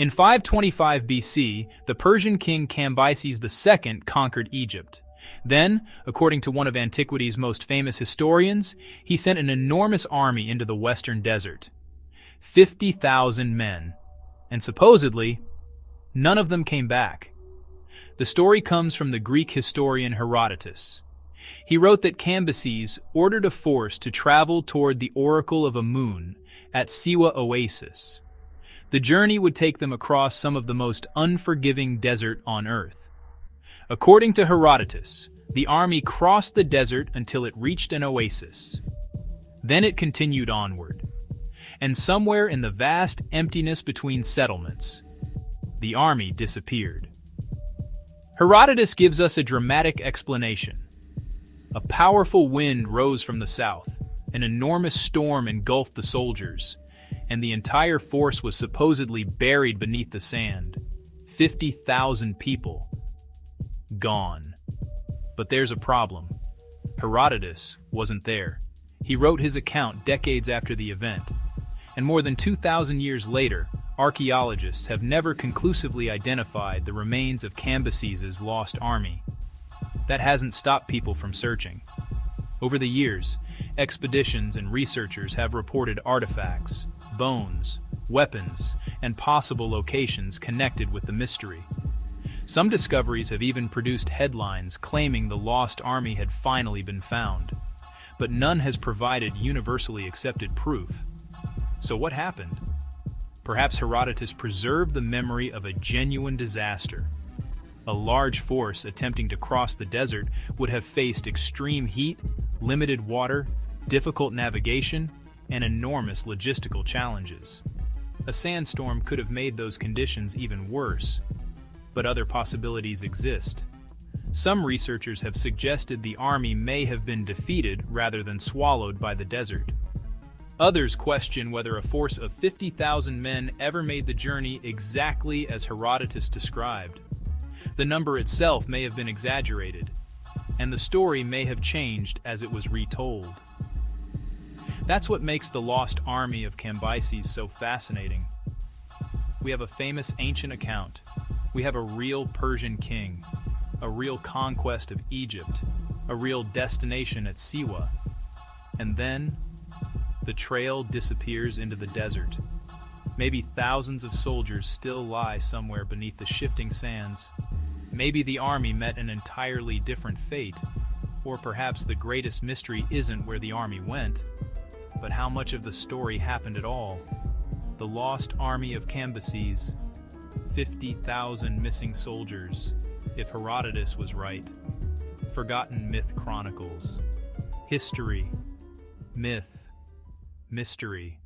In 525 BC, the Persian king Cambyses II conquered Egypt. Then, according to one of antiquity's most famous historians, he sent an enormous army into the western desert. 50,000 men. And supposedly, none of them came back. The story comes from the Greek historian Herodotus. He wrote that Cambyses ordered a force to travel toward the Oracle of Amun at Siwa Oasis. The journey would take them across some of the most unforgiving desert on Earth. According to Herodotus, the army crossed the desert until it reached an oasis. Then it continued onward. And somewhere in the vast emptiness between settlements, the army disappeared. Herodotus gives us a dramatic explanation. A powerful wind rose from the south, an enormous storm engulfed the soldiers, and the entire force was supposedly buried beneath the sand. 50,000 people. Gone. But there's a problem. Herodotus wasn't there. He wrote his account decades after the event. And more than 2,000 years later, archaeologists have never conclusively identified the remains of Cambyses' lost army. That hasn't stopped people from searching. Over the years, expeditions and researchers have reported artifacts, bones, weapons, and possible locations connected with the mystery. Some discoveries have even produced headlines claiming the lost army had finally been found. But none has provided universally accepted proof. So what happened? Perhaps Herodotus preserved the memory of a genuine disaster. A large force attempting to cross the desert would have faced extreme heat, limited water, difficult navigation, and enormous logistical challenges. A sandstorm could have made those conditions even worse. But other possibilities exist. Some researchers have suggested the army may have been defeated rather than swallowed by the desert. Others question whether a force of 50,000 men ever made the journey exactly as Herodotus described. The number itself may have been exaggerated, and the story may have changed as it was retold. That's what makes the lost army of Cambyses so fascinating. We have a famous ancient account. We have a real Persian king, a real conquest of Egypt, a real destination at Siwa. And then, the trail disappears into the desert. Maybe thousands of soldiers still lie somewhere beneath the shifting sands. Maybe the army met an entirely different fate. Or perhaps the greatest mystery isn't where the army went, but how much of the story happened at all. The lost army of Cambyses, 50,000 missing soldiers, if Herodotus was right. Forgotten myth chronicles. History, myth, mystery.